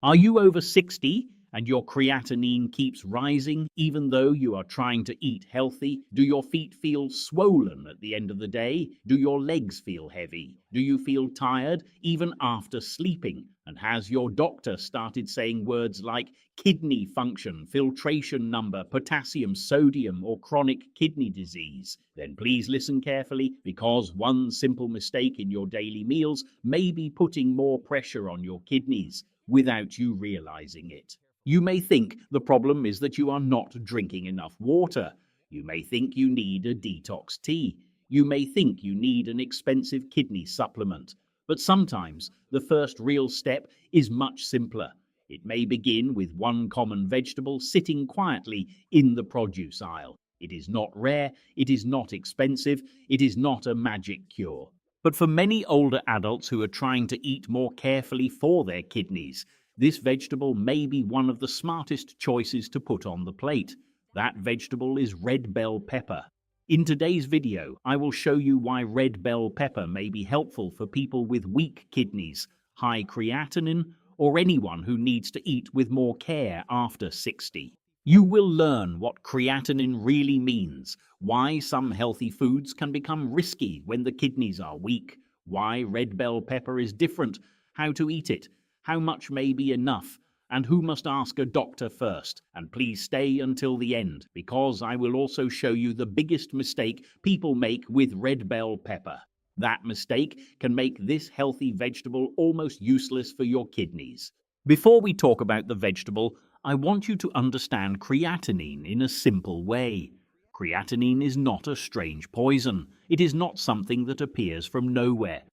Are you over 60 and your creatinine keeps rising even though you are trying to eat healthy? Do your feet feel swollen at the end of the day? Do your legs feel heavy? Do you feel tired even after sleeping? And has your doctor started saying words like kidney function, filtration number, potassium, sodium, or chronic kidney disease? Then please listen carefully, because one simple mistake in your daily meals may be putting more pressure on your kidneys without you realizing it. You may think the problem is that you are not drinking enough water. You may think you need a detox tea. You may think you need an expensive kidney supplement. But sometimes the first real step is much simpler. It may begin with one common vegetable sitting quietly in the produce aisle. It is not rare, it is not expensive, it is not a magic cure. But for many older adults who are trying to eat more carefully for their kidneys, this vegetable may be one of the smartest choices to put on the plate. That vegetable is red bell pepper. In today's video, I will show you why red bell pepper may be helpful for people with weak kidneys, high creatinine, or anyone who needs to eat with more care after 60. You will learn what creatinine really means, why some healthy foods can become risky when the kidneys are weak, why red bell pepper is different, how to eat it, how much may be enough, and who must ask a doctor first. And please stay until the end, because I will also show you the biggest mistake people make with red bell pepper. That mistake can make this healthy vegetable almost useless for your kidneys. Before we talk about the vegetable, I want you to understand creatinine in a simple way. Creatinine is not a strange poison. It is not something that appears from nowhere.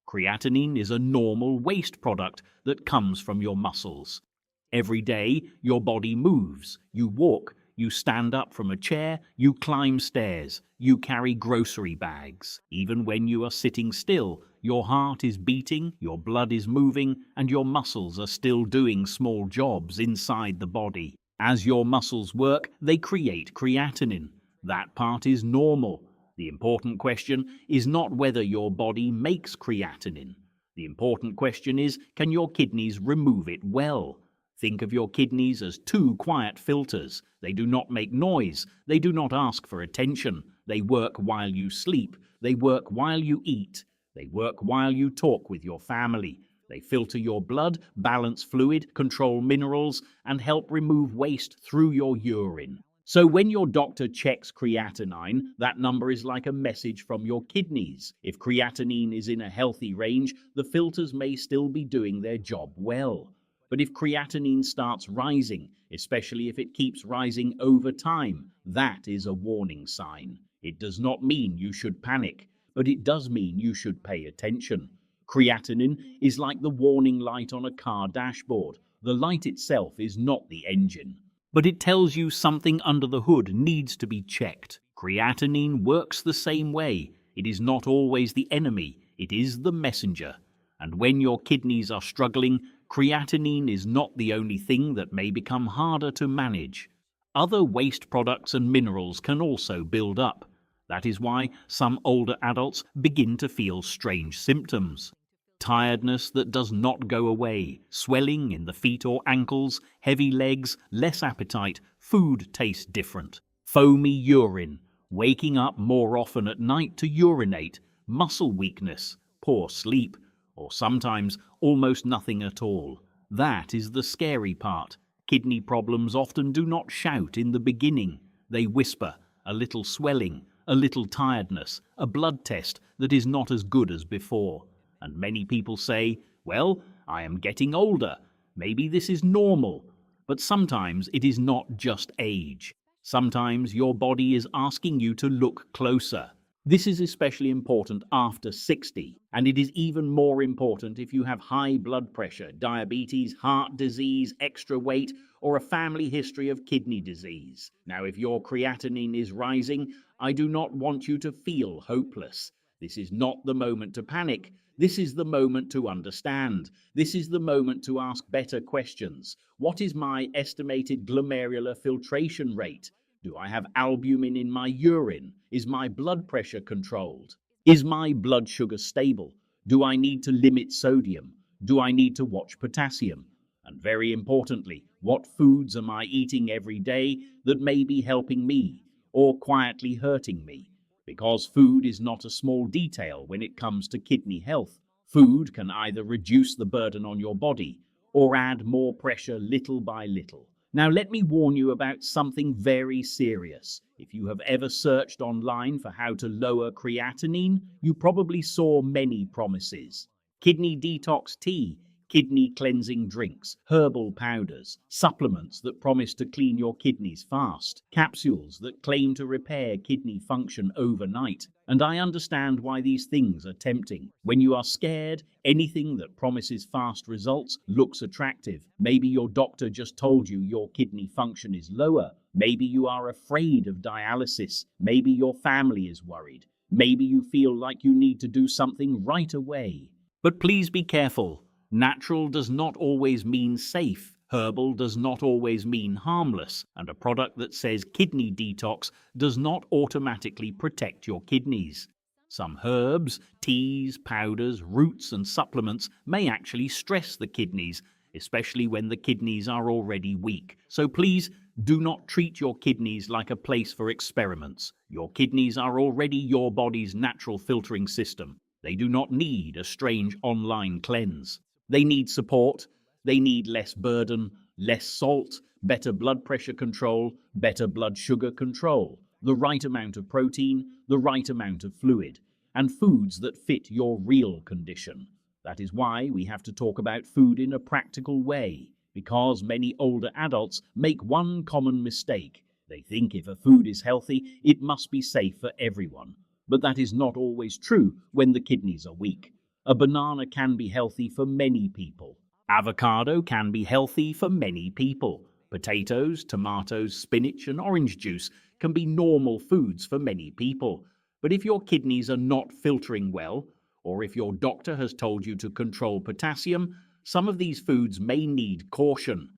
Creatinine is a normal waste product that comes from your muscles. Every day, your body moves. You walk, you stand up from a chair, you climb stairs, you carry grocery bags. Even when you are sitting still, your heart is beating, your blood is moving, and your muscles are still doing small jobs inside the body. As your muscles work, they create creatinine. That part is normal. The important question is not whether your body makes creatinine. The important question is, can your kidneys remove it well? Think of your kidneys as two quiet filters. They do not make noise. They do not ask for attention. They work while you sleep. They work while you eat. They work while you talk with your family. They filter your blood, balance fluid, control minerals, and help remove waste through your urine. So when your doctor checks creatinine, that number is like a message from your kidneys. If creatinine is in a healthy range, the filters may still be doing their job well. But if creatinine starts rising, especially if it keeps rising over time, that is a warning sign. It does not mean you should panic, but it does mean you should pay attention. Creatinine is like the warning light on a car dashboard. The light itself is not the engine, but it tells you something under the hood needs to be checked. Creatinine works the same way. It is not always the enemy, it is the messenger. And when your kidneys are struggling, creatinine is not the only thing that may become harder to manage. Other waste products and minerals can also build up. That is why some older adults begin to feel strange symptoms. Tiredness that does not go away, swelling in the feet or ankles, heavy legs, less appetite, food tastes different, foamy urine, waking up more often at night to urinate, muscle weakness, poor sleep, or sometimes almost nothing at all. That is the scary part. Kidney problems often do not shout in the beginning. They whisper, a little swelling, a little tiredness, a blood test that is not as good as before. And many people say, well, I am getting older. Maybe this is normal. But sometimes it is not just age. Sometimes your body is asking you to look closer. This is especially important after 60, and it is even more important if you have high blood pressure, diabetes, heart disease, extra weight, or a family history of kidney disease. Now, if your creatinine is rising, I do not want you to feel hopeless. This is not the moment to panic. This is the moment to understand. This is the moment to ask better questions. What is my estimated glomerular filtration rate? Do I have albumin in my urine? Is my blood pressure controlled? Is my blood sugar stable? Do I need to limit sodium? Do I need to watch potassium? And very importantly, what foods am I eating every day that may be helping me or quietly hurting me? Because food is not a small detail when it comes to kidney health. Food can either reduce the burden on your body or add more pressure little by little. Now, let me warn you about something very serious. If you have ever searched online for how to lower creatinine, you probably saw many promises. Kidney detox tea, kidney cleansing drinks, herbal powders, supplements that promise to clean your kidneys fast, capsules that claim to repair kidney function overnight. And I understand why these things are tempting. When you are scared, anything that promises fast results looks attractive. Maybe your doctor just told you your kidney function is lower. Maybe you are afraid of dialysis. Maybe your family is worried. Maybe you feel like you need to do something right away. But please be careful. Natural does not always mean safe. Herbal does not always mean harmless. And a product that says kidney detox does not automatically protect your kidneys. Some herbs, teas, powders, roots, and supplements may actually stress the kidneys, especially when the kidneys are already weak. So please do not treat your kidneys like a place for experiments. Your kidneys are already your body's natural filtering system. They do not need a strange online cleanse. They need support. They need less burden, less salt, better blood pressure control, better blood sugar control, the right amount of protein, the right amount of fluid, and foods that fit your real condition. That is why we have to talk about food in a practical way, because many older adults make one common mistake. They think if a food is healthy, it must be safe for everyone. But that is not always true when the kidneys are weak. A banana can be healthy for many people. Avocado can be healthy for many people. Potatoes, tomatoes, spinach, and orange juice can be normal foods for many people. But if your kidneys are not filtering well, or if your doctor has told you to control potassium, some of these foods may need caution.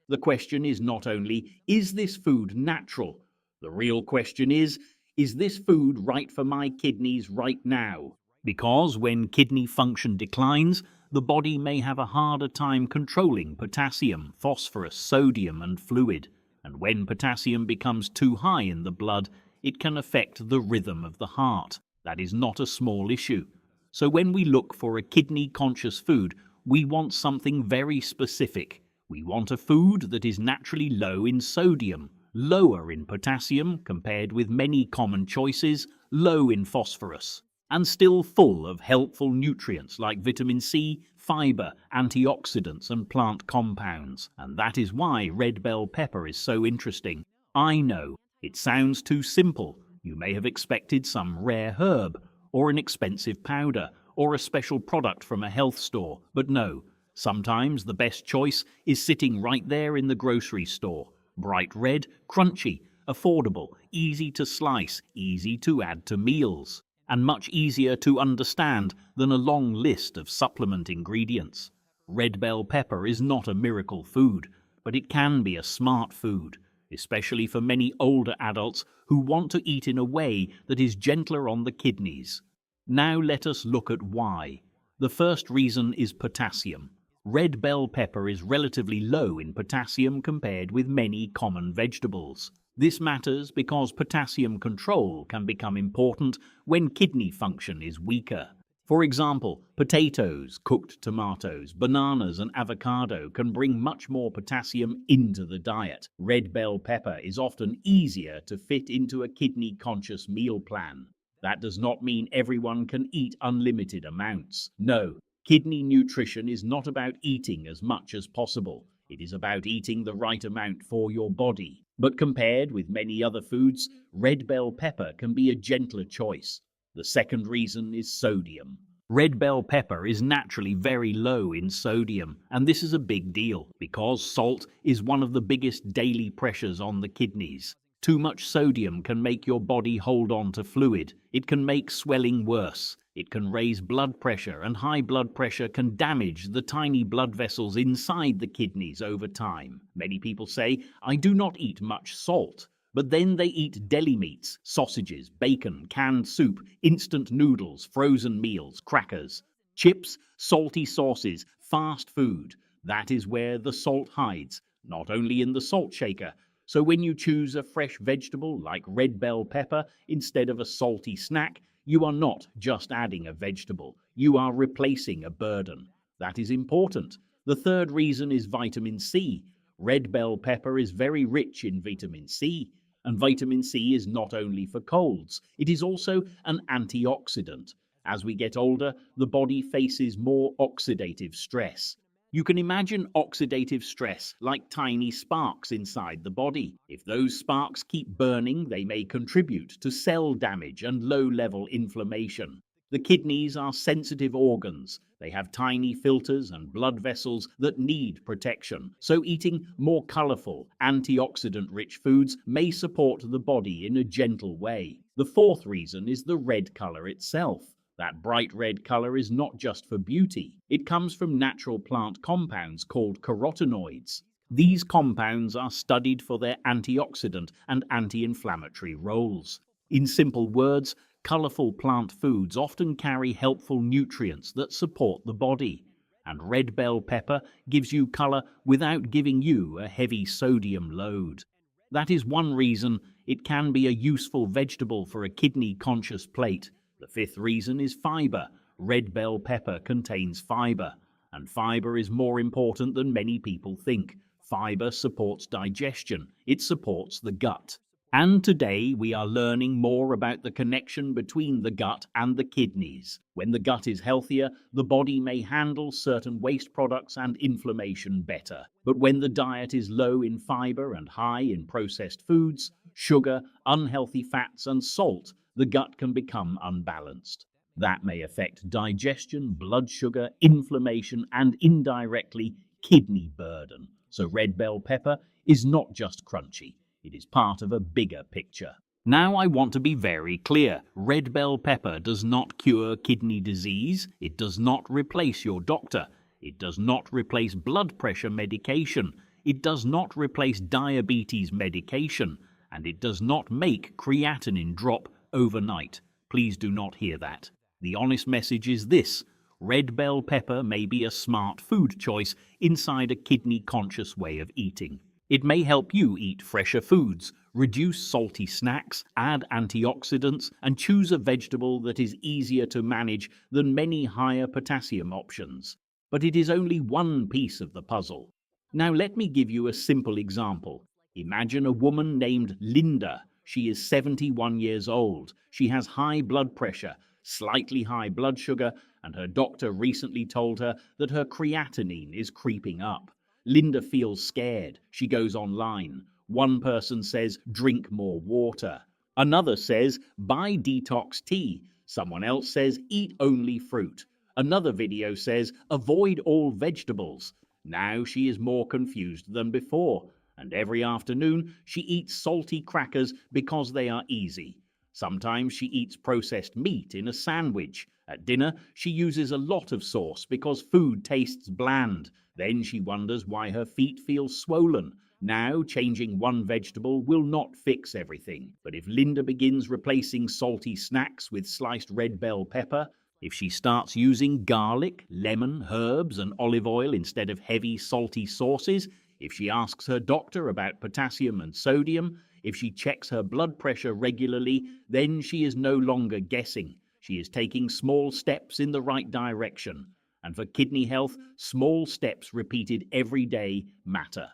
The question is not only, is this food natural? The real question is this food right for my kidneys right now? Because when kidney function declines, the body may have a harder time controlling potassium, phosphorus, sodium, and fluid. And when potassium becomes too high in the blood, it can affect the rhythm of the heart. That is not a small issue. So when we look for a kidney-conscious food, we want something very specific. We want a food that is naturally low in sodium, lower in potassium compared with many common choices, low in phosphorus, and still full of helpful nutrients like vitamin C, fiber, antioxidants, and plant compounds. And that is why red bell pepper is so interesting. I know, it sounds too simple. You may have expected some rare herb, or an expensive powder, or a special product from a health store. But no, sometimes the best choice is sitting right there in the grocery store. Bright red, crunchy, affordable, easy to slice, easy to add to meals, and much easier to understand than a long list of supplement ingredients. Red bell pepper is not a miracle food, but it can be a smart food, especially for many older adults who want to eat in a way that is gentler on the kidneys. Now let us look at why. The first reason is potassium. Red bell pepper is relatively low in potassium compared with many common vegetables. This matters because potassium control can become important when kidney function is weaker. For example, potatoes, cooked tomatoes, bananas, and avocado can bring much more potassium into the diet. Red bell pepper is often easier to fit into a kidney-conscious meal plan. That does not mean everyone can eat unlimited amounts. No, kidney nutrition is not about eating as much as possible. It is about eating the right amount for your body. But compared with many other foods, red bell pepper can be a gentler choice. The second reason is sodium. Red bell pepper is naturally very low in sodium, and this is a big deal because salt is one of the biggest daily pressures on the kidneys. Too much sodium can make your body hold on to fluid. It can make swelling worse. It can raise blood pressure, and high blood pressure can damage the tiny blood vessels inside the kidneys over time. Many people say, I do not eat much salt. But then they eat deli meats, sausages, bacon, canned soup, instant noodles, frozen meals, crackers, chips, salty sauces, fast food. That is where the salt hides, not only in the salt shaker. So when you choose a fresh vegetable like red bell pepper instead of a salty snack, you are not just adding a vegetable, you are replacing a burden. That is important. The third reason is vitamin C. Red bell pepper is very rich in vitamin C, and vitamin C is not only for colds, it is also an antioxidant. As we get older, the body faces more oxidative stress. You can imagine oxidative stress like tiny sparks inside the body. If those sparks keep burning, they may contribute to cell damage and low-level inflammation. The kidneys are sensitive organs. They have tiny filters and blood vessels that need protection. So eating more colorful, antioxidant-rich foods may support the body in a gentle way. The fourth reason is the red color itself. That bright red color is not just for beauty. It comes from natural plant compounds called carotenoids. These compounds are studied for their antioxidant and anti-inflammatory roles. In simple words, colorful plant foods often carry helpful nutrients that support the body. And red bell pepper gives you color without giving you a heavy sodium load. That is one reason it can be a useful vegetable for a kidney-conscious plate. The fifth reason is fiber. Red bell pepper contains fiber, and fiber is more important than many people think. Fiber supports digestion. It supports the gut. And today we are learning more about the connection between the gut and the kidneys. When the gut is healthier, the body may handle certain waste products and inflammation better. But when the diet is low in fiber and high in processed foods, sugar, unhealthy fats, and salt, the gut can become unbalanced. That may affect digestion, blood sugar, inflammation, and indirectly kidney burden. So red bell pepper is not just crunchy. It is part of a bigger picture. Now I want to be very clear. Red bell pepper does not cure kidney disease. It does not replace your doctor. It does not replace blood pressure medication. It does not replace diabetes medication. And it does not make creatinine drop overnight. Please do not hear that. The honest message is this: red bell pepper may be a smart food choice inside a kidney-conscious way of eating. It may help you eat fresher foods, reduce salty snacks, add antioxidants, and choose a vegetable that is easier to manage than many higher potassium options. But it is only one piece of the puzzle. Now let me give you a simple example. Imagine a woman named Linda. She is 71 years old. She has high blood pressure, slightly high blood sugar, and her doctor recently told her that her creatinine is creeping up. Linda feels scared. She goes online. One person says, drink more water. Another says, buy detox tea. Someone else says, eat only fruit. Another video says, avoid all vegetables. Now she is more confused than before. And every afternoon, she eats salty crackers because they are easy. Sometimes she eats processed meat in a sandwich. At dinner, she uses a lot of sauce because food tastes bland. Then she wonders why her feet feel swollen. Now, changing one vegetable will not fix everything. But if Linda begins replacing salty snacks with sliced red bell pepper, if she starts using garlic, lemon, herbs, and olive oil instead of heavy, salty sauces, if she asks her doctor about potassium and sodium, if she checks her blood pressure regularly, then she is no longer guessing. She is taking small steps in the right direction. And for kidney health, small steps repeated every day matter.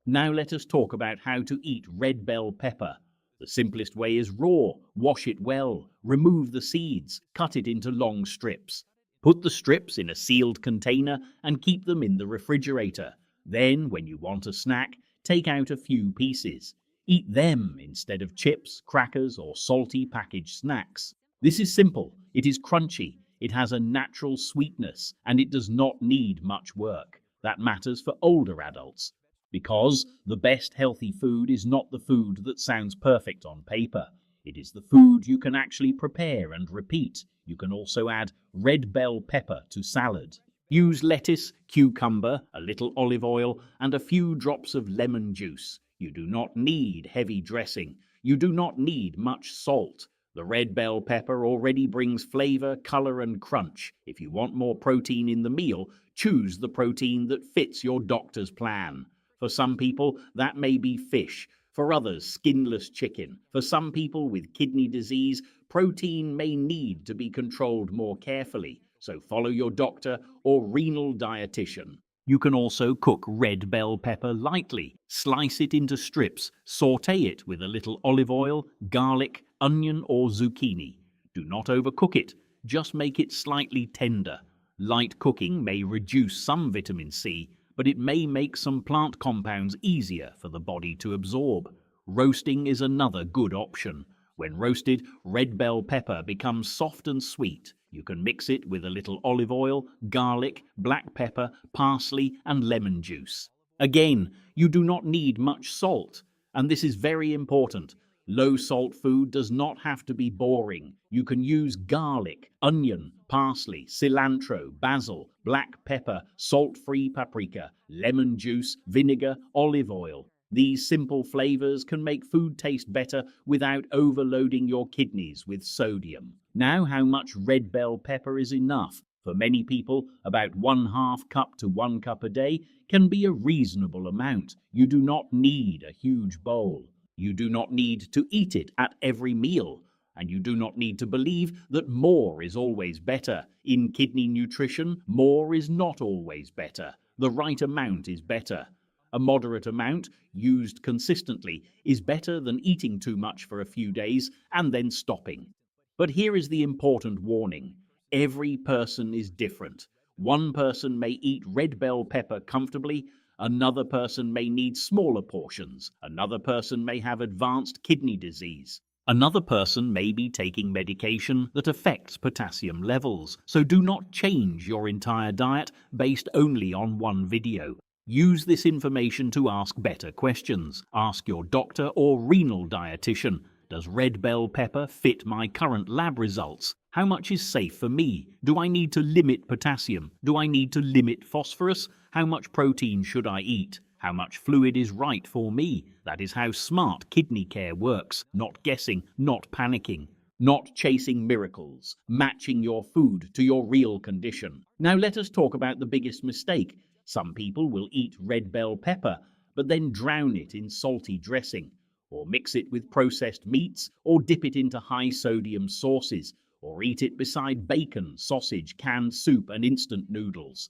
Now let us talk about how to eat red bell pepper. The simplest way is raw. Wash it well. Remove the seeds. Cut it into long strips. Put the strips in a sealed container and keep them in the refrigerator. Then, when you want a snack, take out a few pieces. Eat them instead of chips, crackers, or salty packaged snacks. This is simple. It is crunchy. It has a natural sweetness, and it does not need much work. That matters for older adults. Because the best healthy food is not the food that sounds perfect on paper. It is the food you can actually prepare and repeat. You can also add red bell pepper to salad. Use lettuce, cucumber, a little olive oil, and a few drops of lemon juice. You do not need heavy dressing. You do not need much salt. The red bell pepper already brings flavor, color, and crunch. If you want more protein in the meal, choose the protein that fits your doctor's plan. For some people, that may be fish. For others, skinless chicken. For some people with kidney disease, protein may need to be controlled more carefully. So follow your doctor or renal dietitian. You can also cook red bell pepper lightly. Slice it into strips. Sauté it with a little olive oil, garlic, onion, or zucchini. Do not overcook it. Just make it slightly tender. Light cooking may reduce some vitamin C, but it may make some plant compounds easier for the body to absorb. Roasting is another good option. When roasted, red bell pepper becomes soft and sweet. You can mix it with a little olive oil, garlic, black pepper, parsley, and lemon juice. Again, you do not need much salt, and this is very important. Low-salt food does not have to be boring. You can use garlic, onion, parsley, cilantro, basil, black pepper, salt-free paprika, lemon juice, vinegar, olive oil. These simple flavors can make food taste better without overloading your kidneys with sodium. Now, how much red bell pepper is enough? For many people, about 1/2 cup to 1 cup a day can be a reasonable amount. You do not need a huge bowl. You do not need to eat it at every meal. And you do not need to believe that more is always better. In kidney nutrition, more is not always better. The right amount is better. A moderate amount, used consistently, is better than eating too much for a few days and then stopping. But here is the important warning. Every person is different. One person may eat red bell pepper comfortably, another person may need smaller portions, another person may have advanced kidney disease. Another person may be taking medication that affects potassium levels, so do not change your entire diet based only on one video. Use this information to ask better questions. Ask your doctor or renal dietitian. Does red bell pepper fit my current lab results? How much is safe for me? Do I need to limit potassium? Do I need to limit phosphorus? How much protein should I eat? How much fluid is right for me? That is how smart kidney care works. Not guessing, not panicking. Not chasing miracles. Matching your food to your real condition. Now let us talk about the biggest mistake. Some people will eat red bell pepper, but then drown it in salty dressing, or mix it with processed meats, or dip it into high-sodium sauces, or eat it beside bacon, sausage, canned soup, and instant noodles.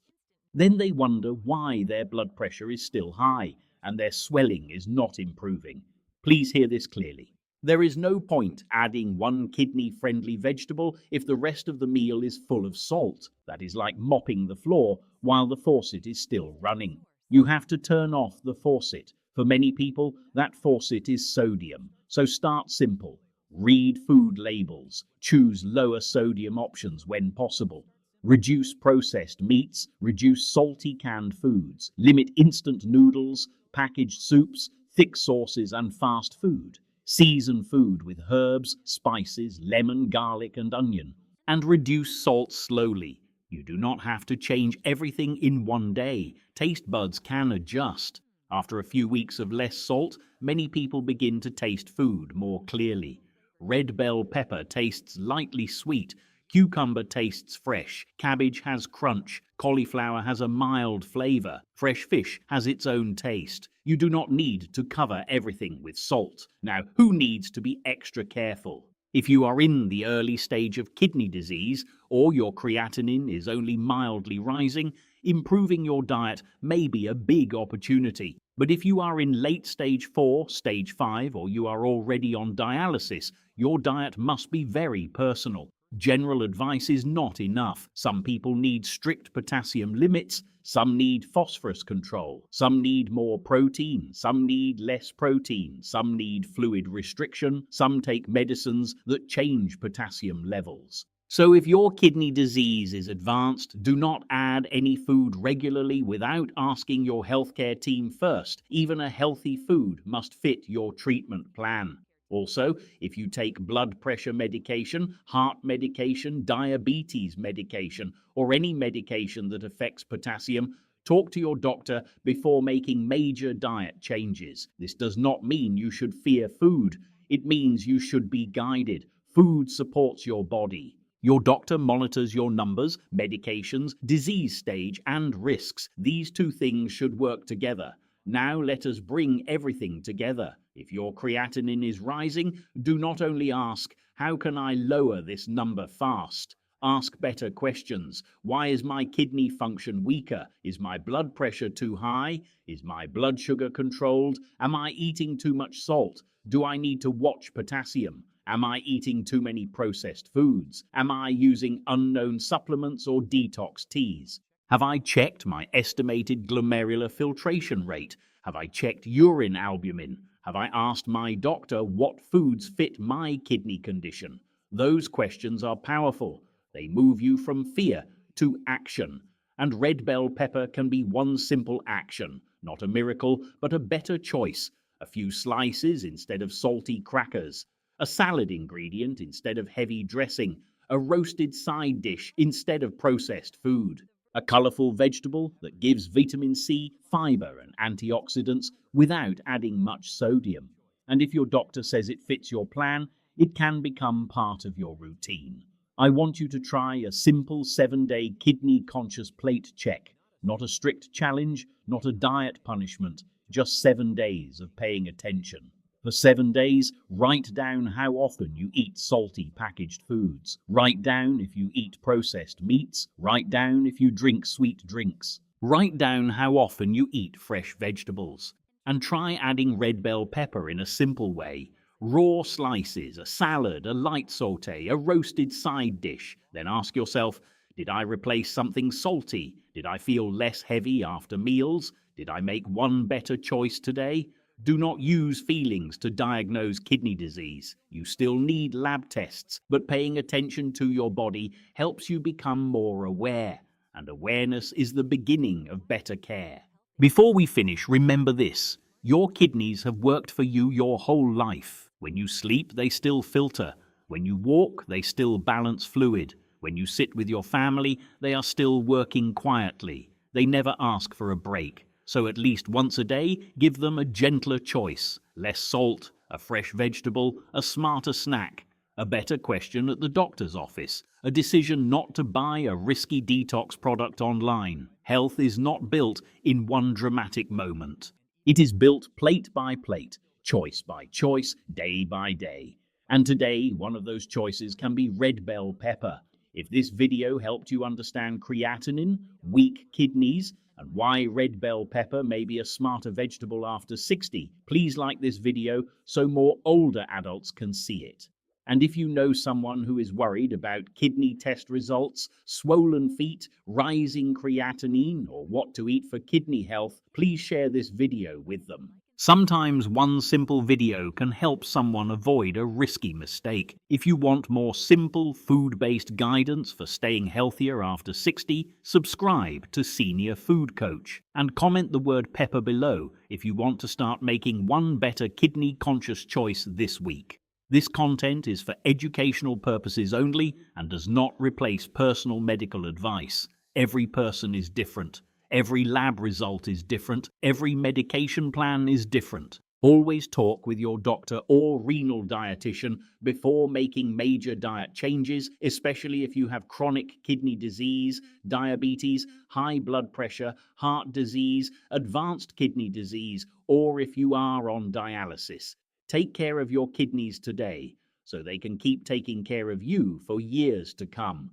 Then they wonder why their blood pressure is still high, and their swelling is not improving. Please hear this clearly. There is no point adding one kidney-friendly vegetable if the rest of the meal is full of salt. That is like mopping the floor while the faucet is still running. You have to turn off the faucet. For many people, that faucet is sodium. So start simple. Read food labels. Choose lower sodium options when possible. Reduce processed meats. Reduce salty canned foods. Limit instant noodles, packaged soups, thick sauces, and fast food. Season food with herbs, spices, lemon, garlic, and onion. And reduce salt slowly. You do not have to change everything in one day. Taste buds can adjust. After a few weeks of less salt, many people begin to taste food more clearly. Red bell pepper tastes lightly sweet. Cucumber tastes fresh. Cabbage has crunch. Cauliflower has a mild flavor. Fresh fish has its own taste. You do not need to cover everything with salt. Now, who needs to be extra careful? If you are in the early stage of kidney disease, or your creatinine is only mildly rising, improving your diet may be a big opportunity. But if you are in late stage 4, stage 5, or you are already on dialysis, your diet must be very personal. General advice is not enough. Some people need strict potassium limits, some need phosphorus control, some need more protein, some need less protein, some need fluid restriction, some take medicines that change potassium levels. So if your kidney disease is advanced, do not add any food regularly without asking your healthcare team first. Even a healthy food must fit your treatment plan. Also, if you take blood pressure medication, heart medication, diabetes medication, or any medication that affects potassium, talk to your doctor before making major diet changes. This does not mean you should fear food. It means you should be guided. Food supports your body. Your doctor monitors your numbers, medications, disease stage, and risks. These two things should work together. Now let us bring everything together. If your creatinine is rising, do not only ask, how can I lower this number fast? Ask better questions. Why is my kidney function weaker? Is my blood pressure too high? Is my blood sugar controlled? Am I eating too much salt? Do I need to watch potassium? Am I eating too many processed foods? Am I using unknown supplements or detox teas? Have I checked my estimated glomerular filtration rate? Have I checked urine albumin? Have I asked my doctor what foods fit my kidney condition? Those questions are powerful. They move you from fear to action. And red bell pepper can be one simple action, not a miracle, but a better choice. A few slices instead of salty crackers, a salad ingredient instead of heavy dressing, a roasted side dish instead of processed food, a colorful vegetable that gives vitamin C, fiber, and antioxidants without adding much sodium. And if your doctor says it fits your plan, it can become part of your routine. I want you to try a simple 7-day kidney conscious plate check. Not a strict challenge, not a diet punishment, just 7 days of paying attention. For 7 days, write down how often you eat salty packaged foods. Write down if you eat processed meats. Write down if you drink sweet drinks. Write down how often you eat fresh vegetables. And try adding red bell pepper in a simple way. Raw slices, a salad, a light sauté, a roasted side dish. Then ask yourself, did I replace something salty? Did I feel less heavy after meals? Did I make one better choice today? Do not use feelings to diagnose kidney disease. You still need lab tests, but paying attention to your body helps you become more aware. And awareness is the beginning of better care. Before we finish, remember this. Your kidneys have worked for you your whole life. When you sleep, they still filter. When you walk, they still balance fluid. When you sit with your family, they are still working quietly. They never ask for a break. So at least once a day, give them a gentler choice. Less salt, a fresh vegetable, a smarter snack. A better question at the doctor's office. A decision not to buy a risky detox product online. Health is not built in one dramatic moment. It is built plate by plate, choice by choice, day by day. And today, one of those choices can be red bell pepper. If this video helped you understand creatinine, weak kidneys, and why red bell pepper may be a smarter vegetable after 60, please like this video so more older adults can see it. And if you know someone who is worried about kidney test results, swollen feet, rising creatinine, or what to eat for kidney health, please share this video with them. Sometimes one simple video can help someone avoid a risky mistake. If you want more simple, food-based guidance for staying healthier after 60, subscribe to Senior Food Coach and comment the word pepper below if you want to start making one better kidney-conscious choice this week. This content is for educational purposes only and does not replace personal medical advice. Every person is different. Every lab result is different. Every medication plan is different. Always talk with your doctor or renal dietitian before making major diet changes, especially if you have chronic kidney disease, diabetes, high blood pressure, heart disease, advanced kidney disease, or if you are on dialysis. Take care of your kidneys today so they can keep taking care of you for years to come.